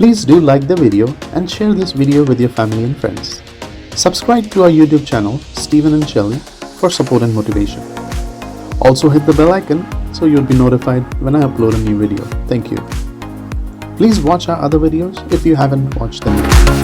Please do like the video and share this video with your family and friends. Subscribe to our YouTube channel, Stephen and Shelly, for support and motivation. Also hit the bell icon so you'll be notified when I upload a new video. Thank you. Please watch our other videos if you haven't watched them yet.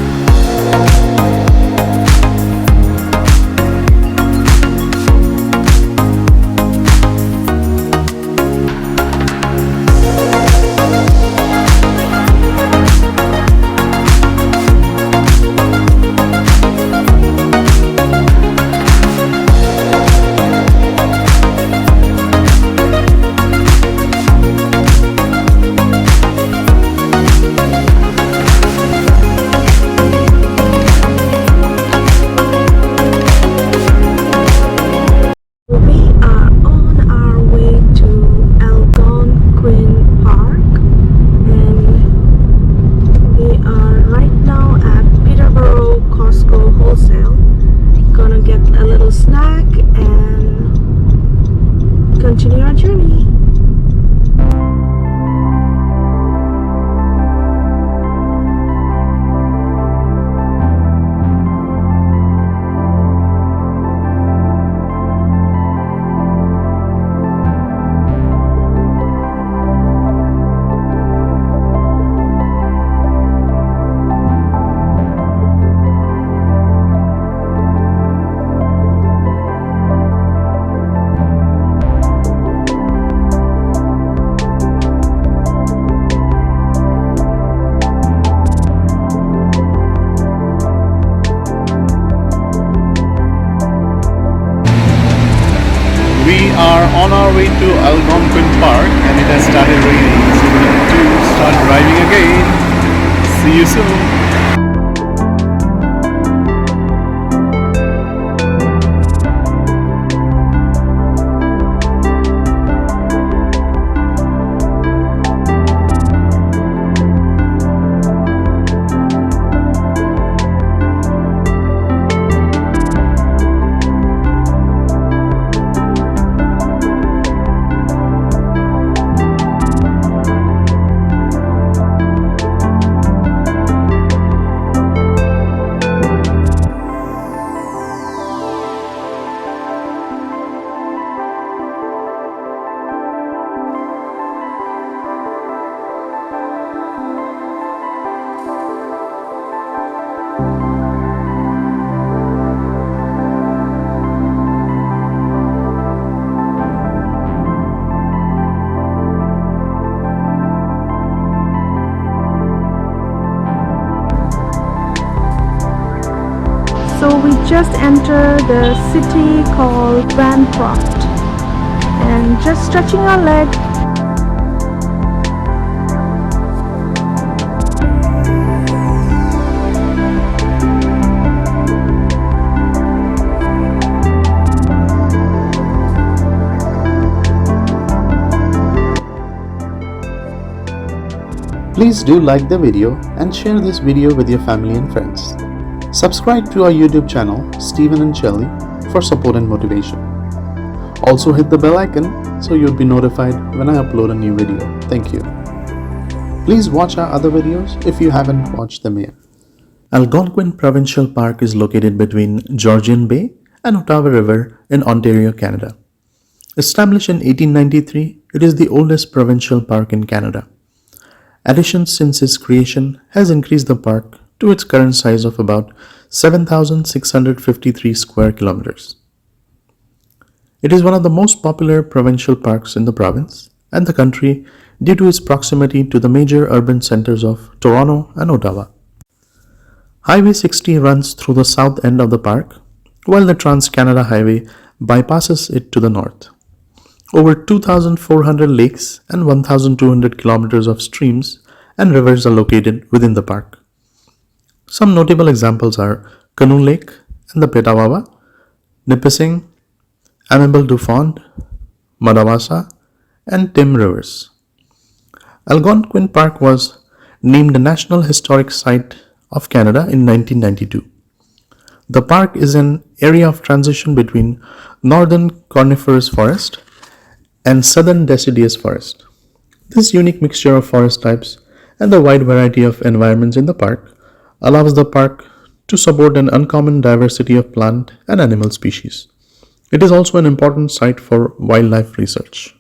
Continue our journey. We are on our way to Algonquin Park and it has started raining, so we need to start driving again. See you soon. So we just entered the city called Bancroft and just stretching our leg. Please do like the video and share this video with your family and friends. Subscribe to our YouTube channel, Stephen and Shelly, for support and motivation. Also hit the bell icon so you'll be notified when I upload a new video. Thank you. Please watch our other videos if you haven't watched them yet. Algonquin Provincial Park is located between Georgian Bay and Ottawa River in Ontario, Canada. Established in 1893, it is the oldest provincial park in Canada. Additions since its creation has increased the park to its current size of about 7,653 square kilometers. It is one of the most popular provincial parks in the province and the country due to its proximity to the major urban centers of Toronto and Ottawa. Highway 60 runs through the south end of the park, while the Trans-Canada Highway bypasses it to the north. Over 2,400 lakes and 1,200 kilometers of streams and rivers are located within the park. Some notable examples are Canoe Lake and the Petawawa, Nipissing, Amable du Fond, Madawasa, and Tim Rivers. Algonquin Park was named a National Historic Site of Canada in 1992. The park is an area of transition between northern coniferous forest and southern deciduous forest. This unique mixture of forest types and the wide variety of environments in the park allows the park to support an uncommon diversity of plant and animal species. It is also an important site for wildlife research.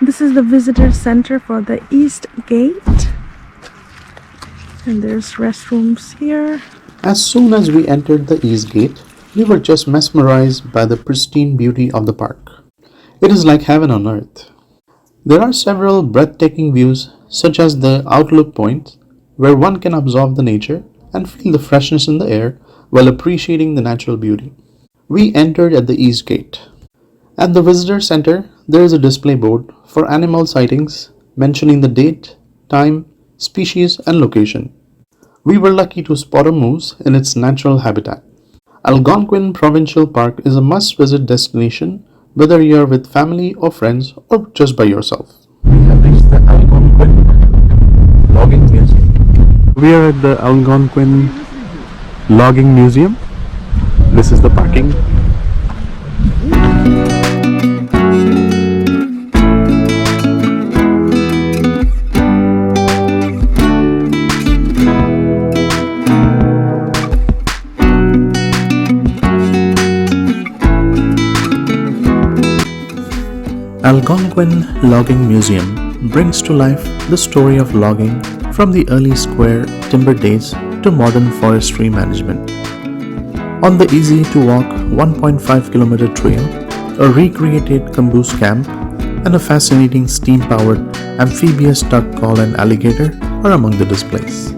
This is the visitor center for the East Gate. And there's restrooms here. As soon as we entered the East Gate, we were just mesmerized by the pristine beauty of the park. It is like heaven on earth. There are several breathtaking views, such as the outlook point, where one can observe the nature and feel the freshness in the air while appreciating the natural beauty. We entered at the East Gate. At the visitor center, there is a display board for animal sightings mentioning the date, time, species, and location. We were lucky to spot a moose in its natural habitat. Algonquin Provincial Park is a must-visit destination whether you are with family or friends or just by yourself. We have reached the Algonquin Logging Museum. We are at the Algonquin Logging Museum. This is the parking. Algonquin Logging Museum brings to life the story of logging from the early square timber days to modern forestry management. On the easy-to-walk 1.5-kilometer trail, a recreated camboose camp and a fascinating steam-powered amphibious duck called an alligator are among the displays.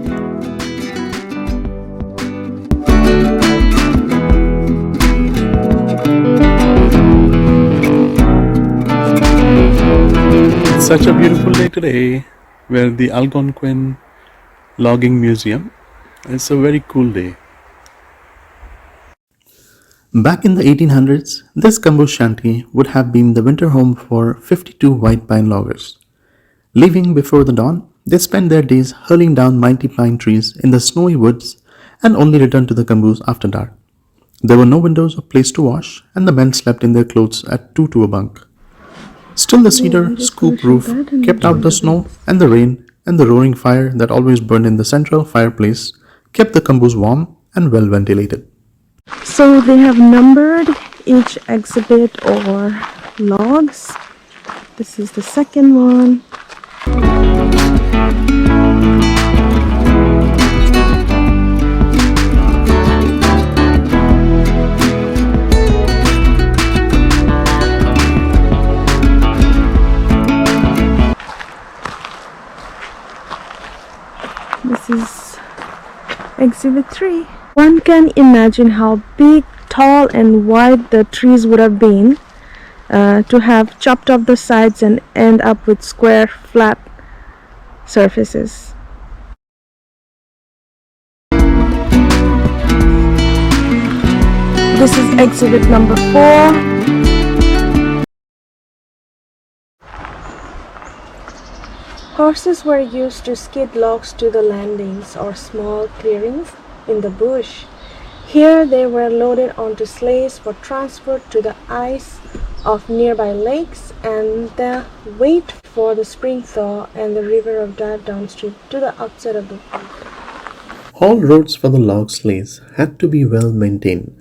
It's such a beautiful day today. We're at the Algonquin Logging Museum. It's a very cool day. Back in the 1800s, this camboose shanty would have been the winter home for 52 white pine loggers. Leaving before the dawn, they spent their days hurling down mighty pine trees in the snowy woods and only returned to the camboose after dark. There were no windows or place to wash, and the men slept in their clothes at two to a bunk. Still, the cedar scoop roof kept out the snow and the rain, and the roaring fire that always burned in the central fireplace kept the camboose warm and well ventilated. So they have numbered each exhibit or logs. This is the second one. This is exhibit 3. One can imagine how big, tall and wide the trees would have been to have chopped off the sides and end up with square, flat surfaces. This is exhibit number 4. Horses were used to skid logs to the landings or small clearings in the bush. Here they were loaded onto sleighs for transport to the ice of nearby lakes and the wait for the spring thaw and the river of drive downstream to the outside of the park. Haul roads for the log sleighs had to be well maintained.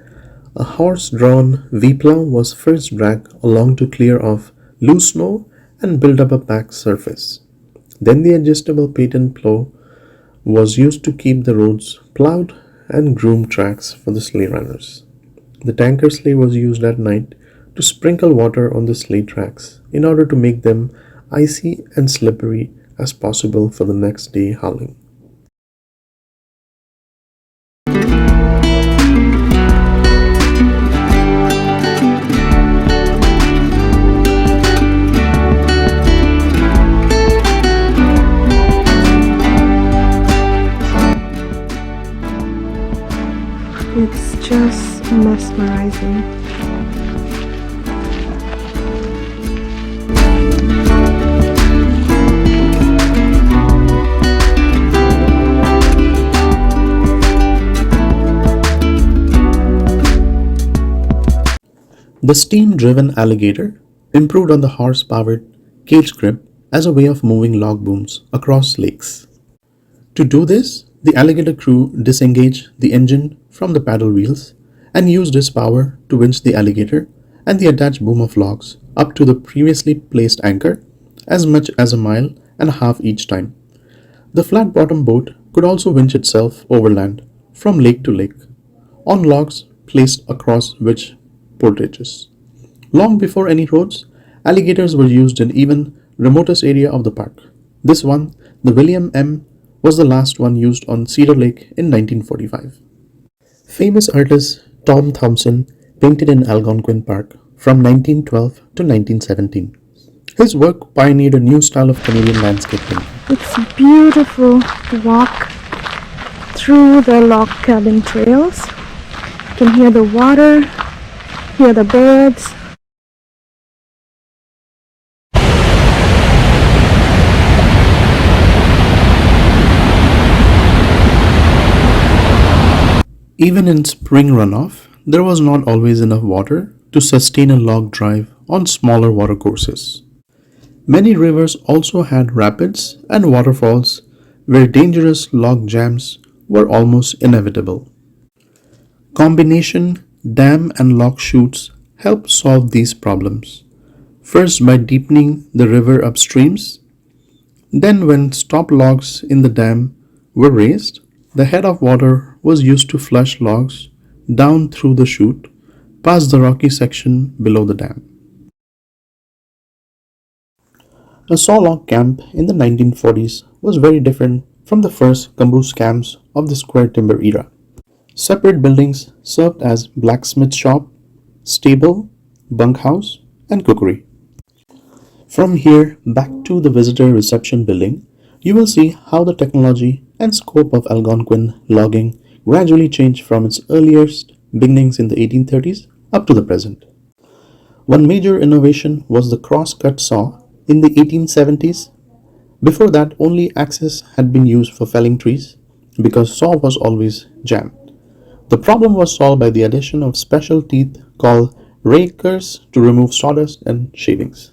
A horse-drawn V-plow was first dragged along to clear off loose snow and build up a packed surface. Then the adjustable patent plow was used to keep the roads plowed and groom tracks for the sleigh runners. The tanker sleigh was used at night to sprinkle water on the sleigh tracks in order to make them icy and slippery as possible for the next day hauling. It's just mesmerizing. The steam-driven alligator improved on the horse-powered cage grip as a way of moving log booms across lakes. To do this, the alligator crew disengaged the engine from the paddle wheels and used its power to winch the alligator and the attached boom of logs up to the previously placed anchor as much as a mile and a half each time. The flat bottom boat could also winch itself overland from lake to lake on logs placed across which portages. Long before any roads, alligators were used in even remotest area of the park. This one, the William M., was the last one used on Cedar Lake in 1945. Famous artist Tom Thomson painted in Algonquin Park from 1912 to 1917. His work pioneered a new style of Canadian landscape painting. It's beautiful to walk through the log cabin trails. You can hear the water, hear the birds. Even in spring runoff, there was not always enough water to sustain a log drive on smaller watercourses. Many rivers also had rapids and waterfalls where dangerous log jams were almost inevitable. Combination dam and log chutes helped solve these problems. First by deepening the river upstreams, then when stop logs in the dam were raised, the head of water was used to flush logs down through the chute past the rocky section below the dam. A saw log camp in the 1940s was very different from the first camboose camps of the square timber era. Separate buildings served as blacksmith shop, stable, bunkhouse, and cookery. From here back to the visitor reception building, you will see how the technology and scope of Algonquin logging gradually changed from its earliest beginnings in the 1830s up to the present. One major innovation was the cross-cut saw in the 1870s. Before that, only axes had been used for felling trees because saw was always jammed. The problem was solved by the addition of special teeth called rakers to remove sawdust and shavings.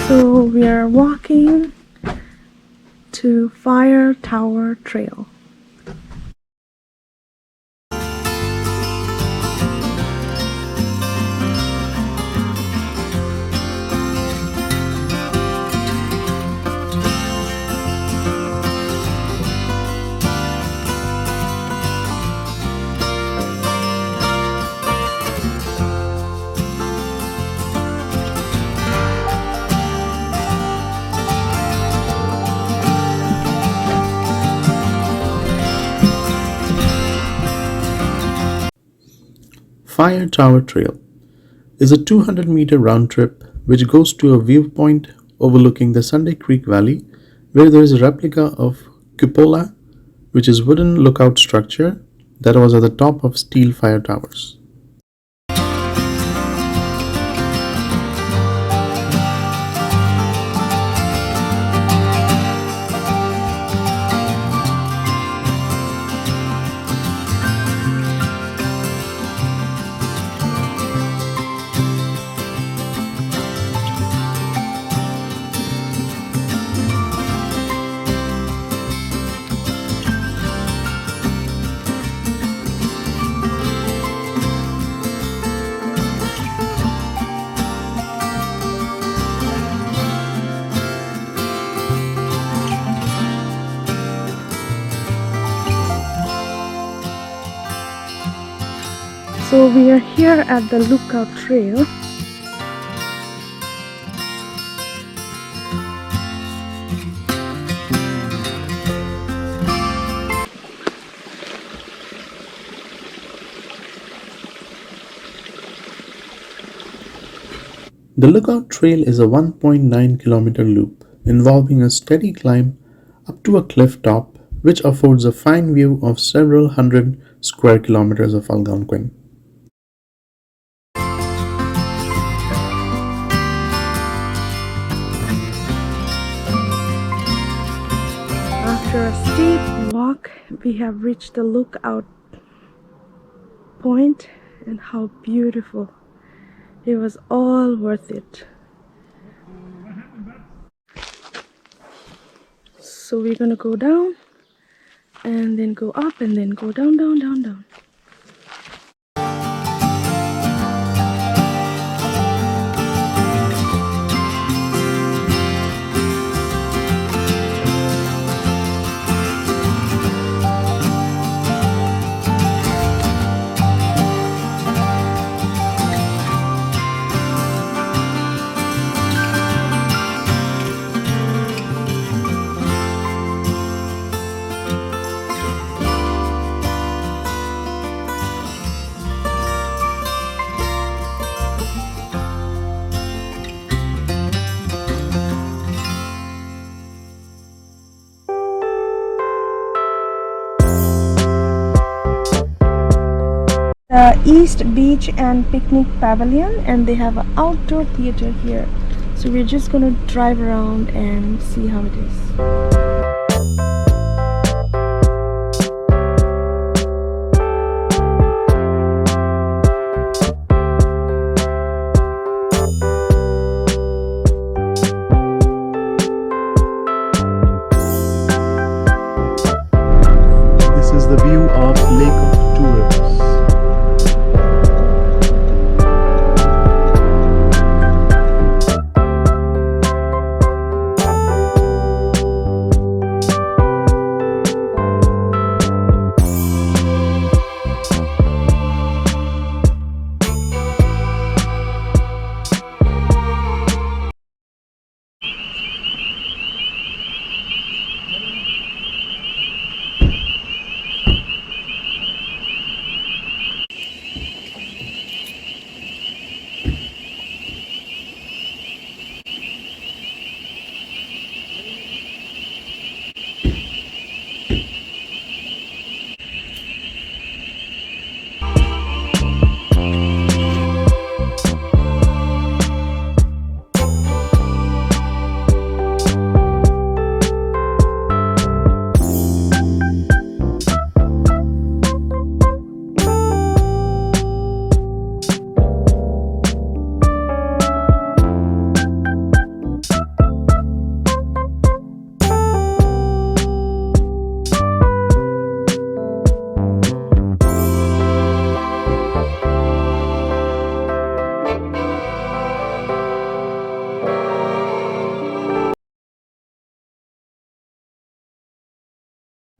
So we are walking to Fire Tower Trail. Fire Tower Trail is a 200-meter round trip which goes to a viewpoint overlooking the Sunday Creek Valley where there is a replica of cupola, which is wooden lookout structure that was at the top of steel fire towers. So we are here at the Lookout Trail. The Lookout Trail is a 1.9-kilometer loop involving a steady climb up to a cliff top which affords a fine view of several hundred square kilometers of Algonquin. After a steep walk, we have reached the lookout point, and how beautiful. It was all worth it. So we're gonna go down and then go up and then go down, down, down, down. The East Beach and Picnic Pavilion, and they have an outdoor theater here. So we're just gonna drive around and see how it is. This is the view of Lake of Two Rivers.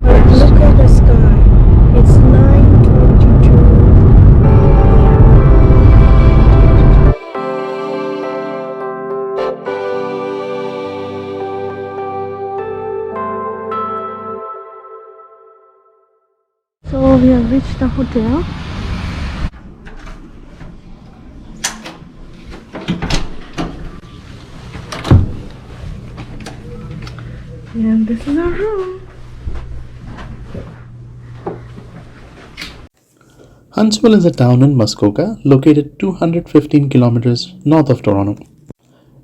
Look at the sky. It's 9:22 p.m. So we have reached the hotel. And this is our room. Huntsville is a town in Muskoka located 215 kilometers north of Toronto.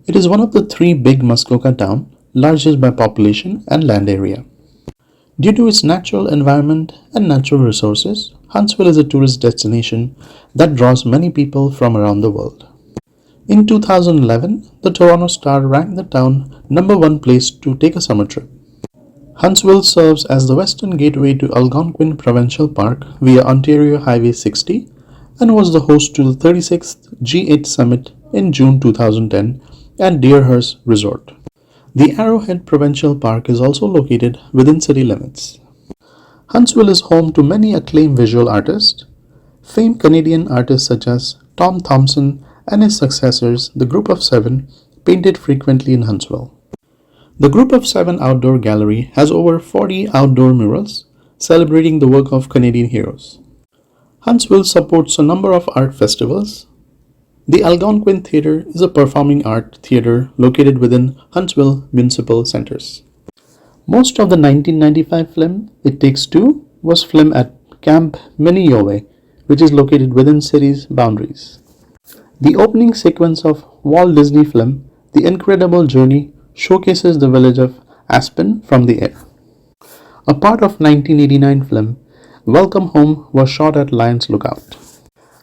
It is one of the three big Muskoka towns, largest by population and land area. Due to its natural environment and natural resources, Huntsville is a tourist destination that draws many people from around the world. In 2011, the Toronto Star ranked the town #1 place to take a summer trip. Huntsville serves as the western gateway to Algonquin Provincial Park via Ontario Highway 60 and was the host to the 36th G8 Summit in June 2010 at Deerhurst Resort. The Arrowhead Provincial Park is also located within city limits. Huntsville is home to many acclaimed visual artists. Famed Canadian artists such as Tom Thomson and his successors, the Group of Seven, painted frequently in Huntsville. The Group of Seven Outdoor Gallery has over 40 outdoor murals celebrating the work of Canadian heroes. Huntsville supports a number of art festivals. The Algonquin Theatre is a performing art theatre located within Huntsville Municipal Centers. Most of the 1995 film It Takes Two was filmed at Camp Minneowe, which is located within city's boundaries. The opening sequence of Walt Disney film The Incredible Journey showcases the village of Aspen from the air. A part of 1989 film Welcome Home was shot at Lions Lookout.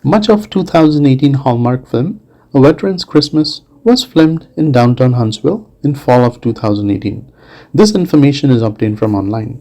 Much of 2018 Hallmark film A Veteran's Christmas was filmed in downtown Huntsville in fall of 2018. This information is obtained from online.